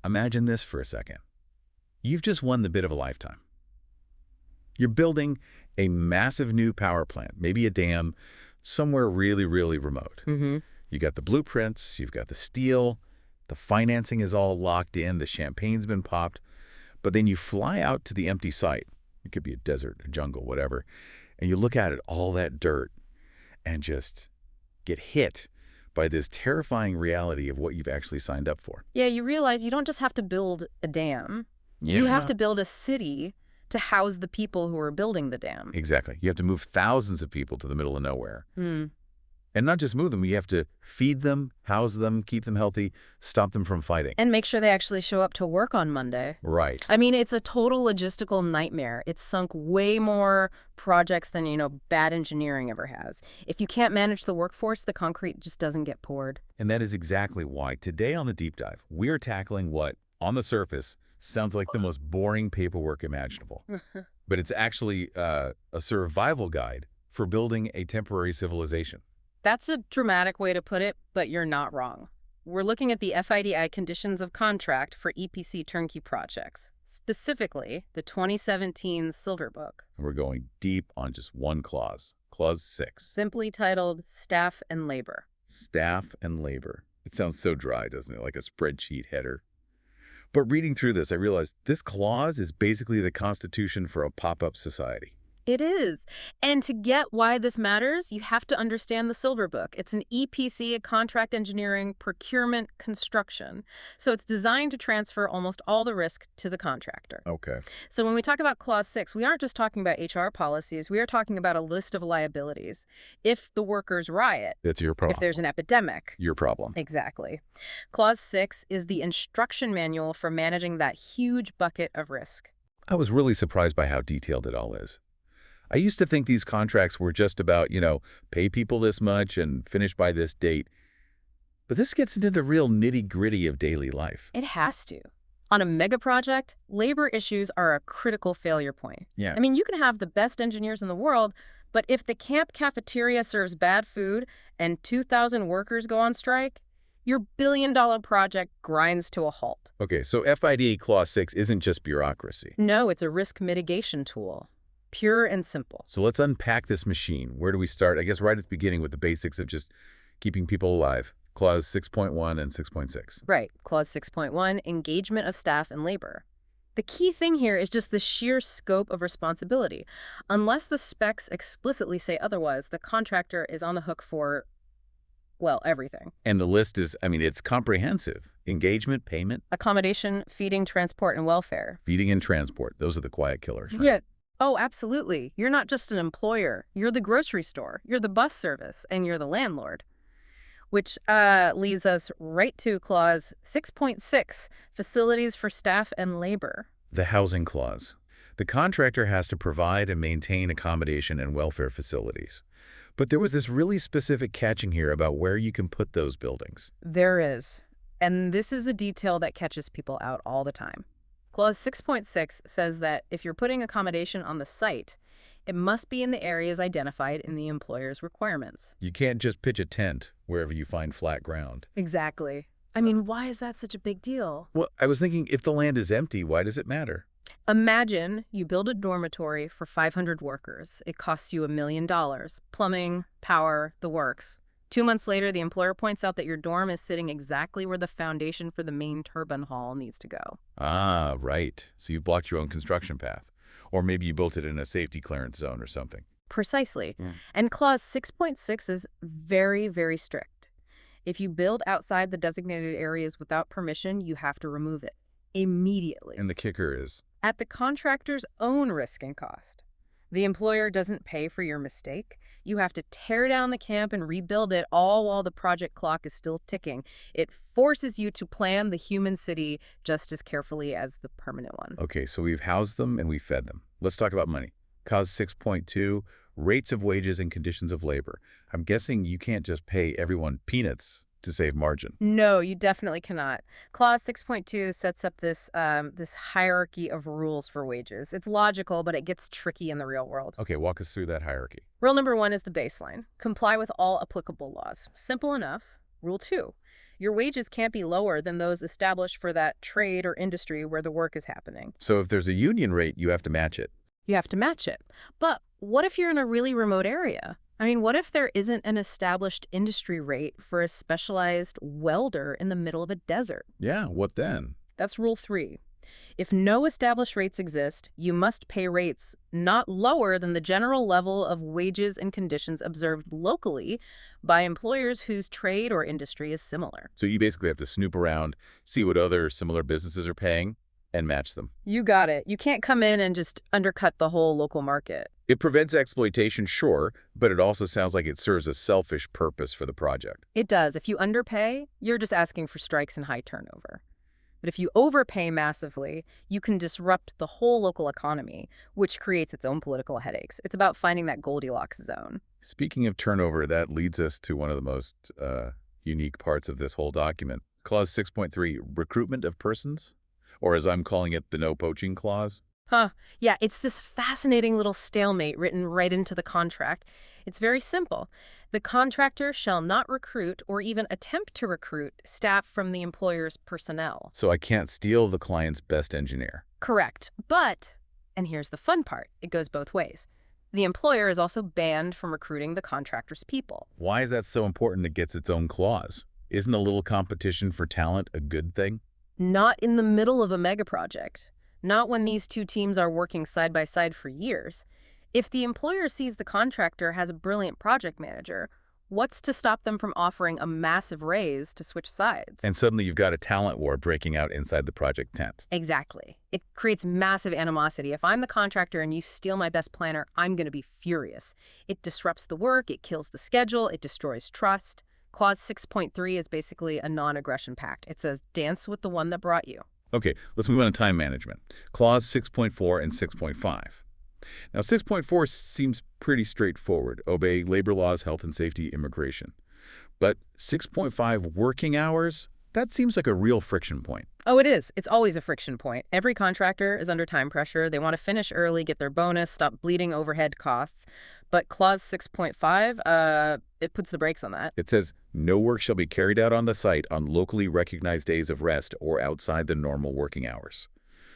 Imagine this for a second. You've just won the bid of a lifetime. You're building a massive new power plant, maybe a dam, somewhere really, really remote. You got the blueprints, you've got the steel, the financing is all locked in, the champagne's been popped, but then you fly out to the empty site. It could be a desert, a jungle, whatever, and you look at it, all that dirt, and just get hit by this terrifying reality of what you've actually signed up for. Yeah, you realize you don't just have to build a dam. You have to build a city to house the people who are building the dam. Exactly. You have to move thousands of people to the middle of nowhere. And not just move them, you have to feed them, house them, keep them healthy, stop them from fighting. And make sure they actually show up to work on Monday. Right. I mean, it's a total logistical nightmare. It's sunk way more projects than, bad engineering ever has. If you can't manage the workforce, the concrete just doesn't get poured. And that is exactly why today on the Deep Dive, we're tackling what, on the surface, sounds like the most boring paperwork imaginable. But it's actually a survival guide for building a temporary civilization. That's a dramatic way to put it, but you're not wrong. We're looking at the FIDI conditions of contract for EPC turnkey projects, specifically the 2017 Silver Book. And we're going deep on just one clause, Clause 6. Simply titled Staff and Labor. Staff and labor. It sounds so dry, doesn't it? Like a spreadsheet header. But reading through this, I realized this clause is basically the constitution for a pop-up society. It is. And to get why this matters, you have to understand the Silver Book. It's an EPC, a contract engineering, procurement, construction. So it's designed to transfer almost all the risk to the contractor. Okay. So when we talk about Clause 6, we aren't just talking about HR policies. We are talking about a list of liabilities. If the workers riot. It's your problem. If there's an epidemic. Your problem. Exactly. Clause 6 is the instruction manual for managing that huge bucket of risk. I was really surprised by how detailed it all is. I used to think these contracts were just about, pay people this much and finish by this date. But this gets into the real nitty-gritty of daily life. It has to. On a mega project, labor issues are a critical failure point. Yeah. I mean, you can have the best engineers in the world, but if the camp cafeteria serves bad food and 2,000 workers go on strike, your billion-dollar project grinds to a halt. Okay, so FIDE Clause 6 isn't just bureaucracy. No, it's a risk mitigation tool. Pure and simple. So let's unpack this machine. Where do we start? I guess right at the beginning with the basics of just keeping people alive. Clause 6.1 and 6.6. Right. Clause 6.1, engagement of staff and labor. The key thing here is just the sheer scope of responsibility. Unless the specs explicitly say otherwise, the contractor is on the hook for, well, everything. And the list is, it's comprehensive. Engagement, payment. Accommodation, feeding, transport, and welfare. Feeding and transport. Those are the quiet killers, right? Yeah. Oh, absolutely. You're not just an employer. You're the grocery store. You're the bus service. And you're the landlord. Which leads us right to Clause 6.6, facilities for staff and labor. The housing clause. The contractor has to provide and maintain accommodation and welfare facilities. But there was this really specific catching here about where you can put those buildings. There is. And this is a detail that catches people out all the time. Clause 6.6 says that if you're putting accommodation on the site, it must be in the areas identified in the employer's requirements. You can't just pitch a tent wherever you find flat ground. Exactly. I mean, why is that such a big deal? Well, I was thinking, if the land is empty, why does it matter? Imagine you build a dormitory for 500 workers. It costs you $1 million. Plumbing, power, the works. 2 months later, the employer points out that your dorm is sitting exactly where the foundation for the main turbine hall needs to go. Ah, right. So you've blocked your own construction path. Or maybe you built it in a safety clearance zone or something. Precisely. And Clause 6.6 is very, very strict. If you build outside the designated areas without permission, you have to remove it immediately. And the kicker is? At the contractor's own risk and cost. The employer doesn't pay for your mistake. You have to tear down the camp and rebuild it, all while the project clock is still ticking. It forces you to plan the human city just as carefully as the permanent one. Okay, so we've housed them and we've fed them. Let's talk about money. Clause 6.2, rates of wages and conditions of labor. I'm guessing you can't just pay everyone peanuts to save margin. No, you definitely cannot. Clause 6.2 sets up this hierarchy of rules for wages. It's logical, but it gets tricky in the real world. Okay, walk us through that hierarchy. Rule number 1 is the baseline. Comply with all applicable laws. Simple enough. Rule 2. Your wages can't be lower than those established for that trade or industry where the work is happening. So if there's a union rate, you have to match it. You have to match it. But what if you're in a really remote area? I mean, what if there isn't an established industry rate for a specialized welder in the middle of a desert? Yeah, what then? That's Rule 3. If no established rates exist, you must pay rates not lower than the general level of wages and conditions observed locally by employers whose trade or industry is similar. So you basically have to snoop around, see what other similar businesses are paying, and match them. You got it. You can't come in and just undercut the whole local market. It prevents exploitation, sure, but it also sounds like it serves a selfish purpose for the project. It does. If you underpay, you're just asking for strikes and high turnover. But if you overpay massively, you can disrupt the whole local economy, which creates its own political headaches. It's about finding that Goldilocks zone. Speaking of turnover, that leads us to one of the most unique parts of this whole document. Clause 6.3, recruitment of persons, or as I'm calling it, the no poaching clause. Yeah, it's this fascinating little stalemate written right into the contract. It's very simple. The contractor shall not recruit or even attempt to recruit staff from the employer's personnel. So I can't steal the client's best engineer. Correct. But, and here's the fun part, it goes both ways. The employer is also banned from recruiting the contractor's people. Why is that so important it gets its own clause? Isn't a little competition for talent a good thing? Not in the middle of a mega project. Not when these two teams are working side by side for years. If the employer sees the contractor has a brilliant project manager, what's to stop them from offering a massive raise to switch sides? And suddenly you've got a talent war breaking out inside the project tent. Exactly. It creates massive animosity. If I'm the contractor and you steal my best planner, I'm going to be furious. It disrupts the work, it kills the schedule, it destroys trust. Clause 6.3 is basically a non-aggression pact. It says, dance with the one that brought you. Okay, let's move on to time management. Clause 6.4 and 6.5. Now, 6.4 seems pretty straightforward. Obey labor laws, health and safety, immigration. But 6.5, working hours, that seems like a real friction point. Oh, it is. It's always a friction point. Every contractor is under time pressure. They want to finish early, get their bonus, stop bleeding overhead costs. But Clause 6.5, it puts the brakes on that. It says, no work shall be carried out on the site on locally recognized days of rest or outside the normal working hours.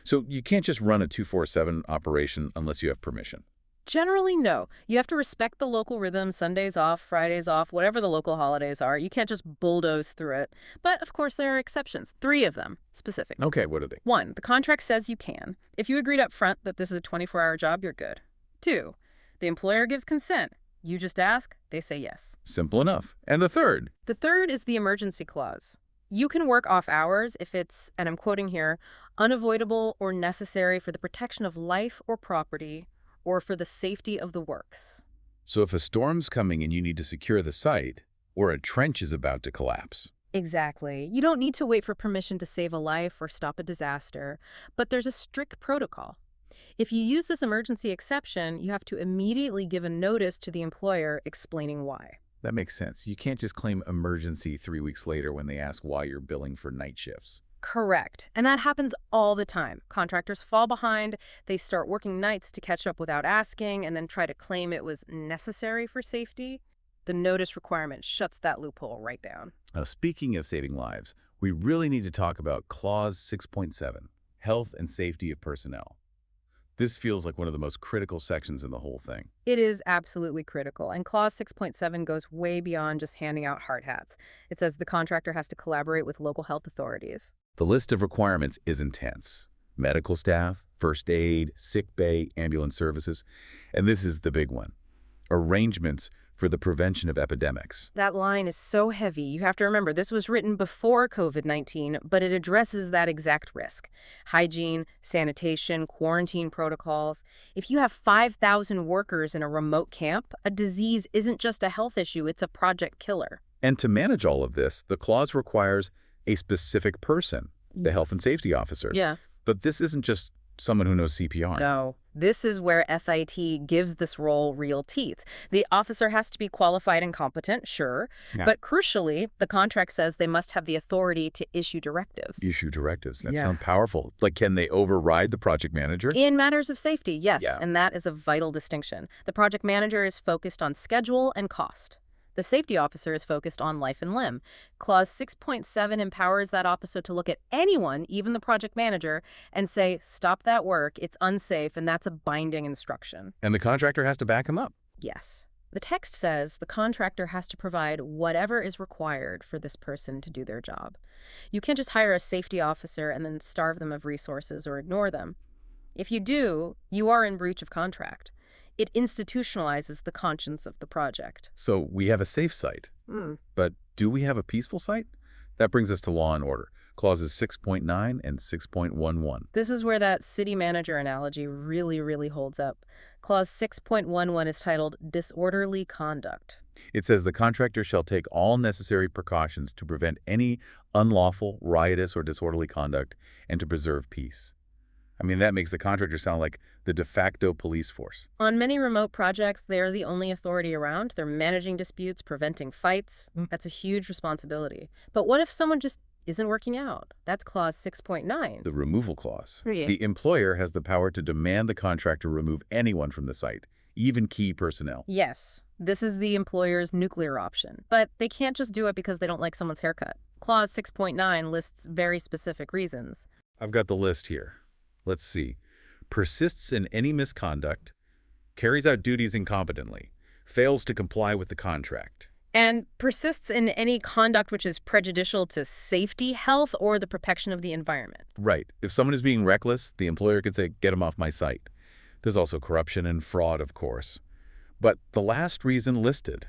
So you can't just run a 24/7 operation unless you have permission. Generally, no. You have to respect the local rhythm, Sundays off, Fridays off, whatever the local holidays are. You can't just bulldoze through it. But, of course, there are exceptions. 3 of them, specific. Okay, what are they? 1, the contract says you can. If you agreed up front that this is a 24-hour job, you're good. 2, the employer gives consent. You just ask, they say yes. Simple enough. And the third? The third is the emergency clause. You can work off hours if it's, and I'm quoting here, unavoidable or necessary for the protection of life or property or for the safety of the works. So if a storm's coming and you need to secure the site, or a trench is about to collapse. Exactly. You don't need to wait for permission to save a life or stop a disaster, but there's a strict protocol. If you use this emergency exception, you have to immediately give a notice to the employer explaining why. That makes sense. You can't just claim emergency 3 weeks later when they ask why you're billing for night shifts. Correct. And that happens all the time. Contractors fall behind, they start working nights to catch up without asking, and then try to claim it was necessary for safety. The notice requirement shuts that loophole right down. Now, speaking of saving lives, we really need to talk about Clause 6.7, health and safety of personnel. This feels like one of the most critical sections in the whole thing. It is absolutely critical, and Clause 6.7 goes way beyond just handing out hard hats. It says the contractor has to collaborate with local health authorities. The list of requirements is intense. Medical staff, first aid, sick bay, ambulance services, and this is the big one. Arrangements for the prevention of epidemics. That line is so heavy. You have to remember, this was written before COVID-19, but it addresses that exact risk. Hygiene, sanitation, quarantine protocols. If you have 5,000 workers in a remote camp, a disease isn't just a health issue, it's a project killer. And to manage all of this, the clause requires a specific person, the health and safety officer. Yeah. But this isn't just someone who knows CPR. No. This is where FIT gives this role real teeth. The officer has to be qualified and competent, sure, but crucially, the contract says they must have the authority to issue directives. Issue directives. That sounds powerful. Like, can they override the project manager? In matters of safety, yes, and that is a vital distinction. The project manager is focused on schedule and cost. The safety officer is focused on life and limb. Clause 6.7 empowers that officer to look at anyone, even the project manager, and say, stop that work, it's unsafe, and that's a binding instruction. And the contractor has to back him up. Yes. The text says the contractor has to provide whatever is required for this person to do their job. You can't just hire a safety officer and then starve them of resources or ignore them. If you do, you are in breach of contract. It institutionalizes the conscience of the project. So we have a safe site. But do we have a peaceful site? That brings us to law and order. Clauses 6.9 and 6.11. This is where that city manager analogy really holds up. Clause 6.11 is titled Disorderly Conduct. It says the contractor shall take all necessary precautions to prevent any unlawful, riotous, or disorderly conduct and to preserve peace. I mean, that makes the contractor sound like the de facto police force. On many remote projects, they are the only authority around. They're managing disputes, preventing fights. That's a huge responsibility. But what if someone just isn't working out? That's clause 6.9. The removal clause. Yeah. The employer has the power to demand the contractor remove anyone from the site, even key personnel. Yes, this is the employer's nuclear option. But they can't just do it because they don't like someone's haircut. Clause 6.9 lists very specific reasons. I've got the list here. Let's see. Persists in any misconduct, carries out duties incompetently, fails to comply with the contract. And persists in any conduct which is prejudicial to safety, health, or the protection of the environment. Right. If someone is being reckless, the employer could say, get them off my site. There's also corruption and fraud, of course. But the last reason listed,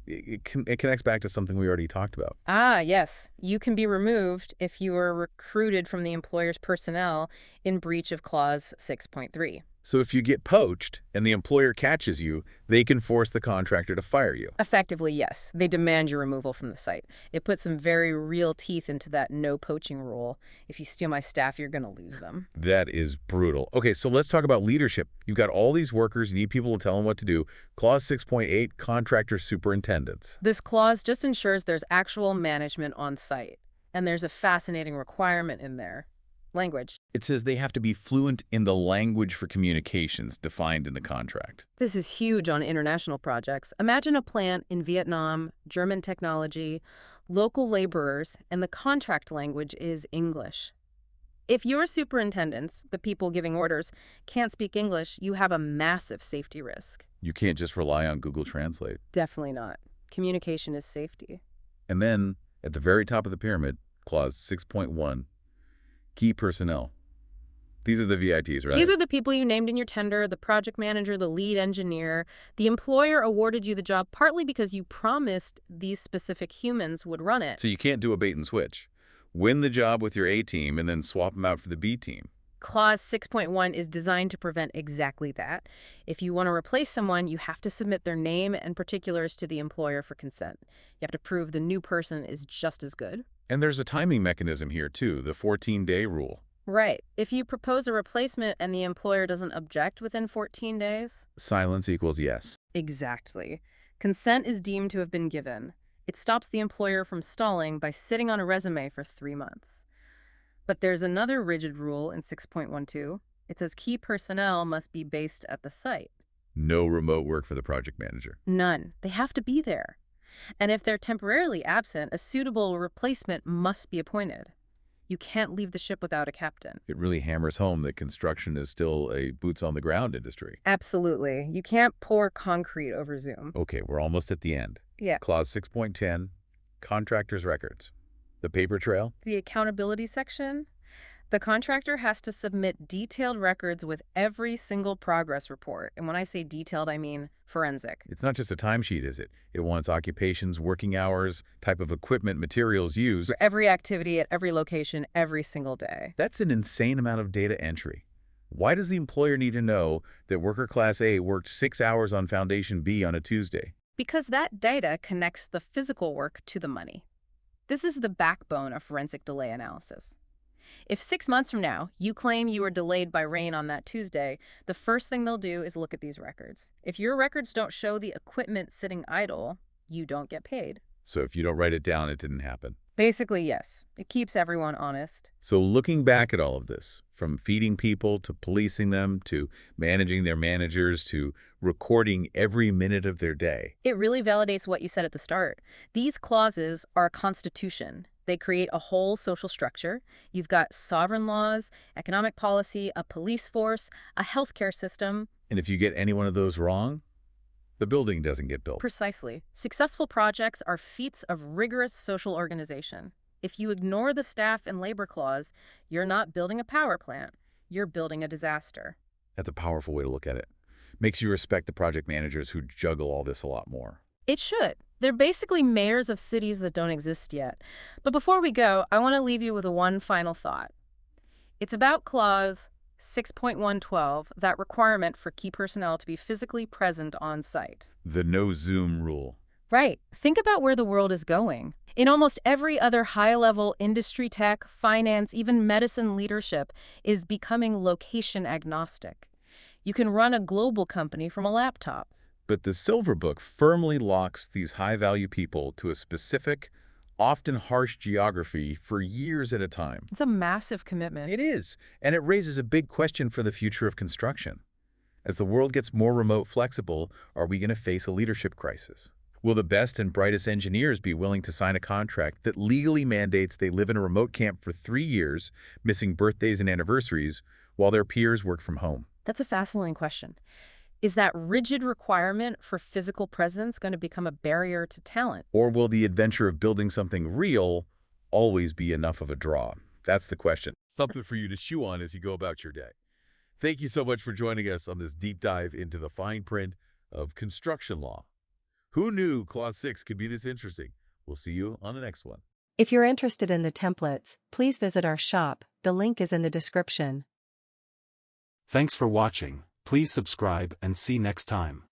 it connects back to something we already talked about. Ah, yes. You can be removed if you are recruited from the employer's personnel in breach of Clause 6.3. So if you get poached and the employer catches you, they can force the contractor to fire you. Effectively, yes. They demand your removal from the site. It puts some very real teeth into that no poaching rule. If you steal my staff, you're going to lose them. That is brutal. Okay, so let's talk about leadership. You've got all these workers. You need people to tell them what to do. Clause 6.8, contractor superintendents. This clause just ensures there's actual management on site. And there's a fascinating requirement in there. Language. It says they have to be fluent in the language for communications defined in the contract. This is huge on international projects. Imagine a plant in Vietnam, German technology, local laborers, and the contract language is English. If your superintendents, the people giving orders, can't speak English, you have a massive safety risk. You can't just rely on Google Translate. Definitely not. Communication is safety. And then, at the very top of the pyramid, Clause 6.1, key personnel. These are the VITs, right? These are the people you named in your tender, the project manager, the lead engineer. The employer awarded you the job partly because you promised these specific humans would run it. So you can't do a bait and switch. Win the job with your A team and then swap them out for the B team. Clause 6.1 is designed to prevent exactly that. If you want to replace someone, you have to submit their name and particulars to the employer for consent. You have to prove the new person is just as good. And there's a timing mechanism here, too, the 14-day rule. Right. If you propose a replacement and the employer doesn't object within 14 days... Silence equals yes. Exactly. Consent is deemed to have been given. It stops the employer from stalling by sitting on a resume for 3 months. But there's another rigid rule in 6.12. It says key personnel must be based at the site. No remote work for the project manager. None. They have to be there. And if they're temporarily absent, a suitable replacement must be appointed. You can't leave the ship without a captain. It really hammers home that construction is still a boots-on-the-ground industry. Absolutely. You can't pour concrete over Zoom. Okay, we're almost at the end. Yeah. Clause 6.10, contractors' records. The paper trail? The accountability section. The contractor has to submit detailed records with every single progress report. And when I say detailed, I mean forensic. It's not just a timesheet, is it? It wants occupations, working hours, type of equipment, materials used. For every activity at every location, every single day. That's an insane amount of data entry. Why does the employer need to know that worker class A worked 6 hours on foundation B on a Tuesday? Because that data connects the physical work to the money. This is the backbone of forensic delay analysis. If 6 months from now, you claim you were delayed by rain on that Tuesday, the first thing they'll do is look at these records. If your records don't show the equipment sitting idle, you don't get paid. So if you don't write it down, it didn't happen. Basically, yes. It keeps everyone honest. So looking back at all of this, from feeding people to policing them to managing their managers to recording every minute of their day. It really validates what you said at the start. These clauses are a constitution. They create a whole social structure. You've got sovereign laws, economic policy, a police force, a healthcare system. And if you get any one of those wrong, the building doesn't get built. Precisely. Successful projects are feats of rigorous social organization. If you ignore the staff and labor clause, you're not building a power plant. You're building a disaster. That's a powerful way to look at it. Makes you respect the project managers who juggle all this a lot more. It should. They're basically mayors of cities that don't exist yet. But before we go, I want to leave you with one final thought. It's about Clause 6.112, that requirement for key personnel to be physically present on site. The no Zoom rule. Right. Think about where the world is going. In almost every other high-level industry, tech, finance, even medicine leadership is becoming location agnostic. You can run a global company from a laptop. But the Silver Book firmly locks these high-value people to a specific, often harsh geography for years at a time. It's a massive commitment. It is, and it raises a big question for the future of construction. As the world gets more remote flexible, are we going to face a leadership crisis? Will the best and brightest engineers be willing to sign a contract that legally mandates they live in a remote camp for 3 years, missing birthdays and anniversaries, while their peers work from home? That's a fascinating question. Is that rigid requirement for physical presence going to become a barrier to talent? Or will the adventure of building something real always be enough of a draw? That's the question. Something for you to chew on as you go about your day. Thank you so much for joining us on this deep dive into the fine print of construction law. Who knew Clause 6 could be this interesting? We'll see you on the next one. If you're interested in the templates, please visit our shop. The link is in the description. Thanks for watching. Please subscribe and see next time.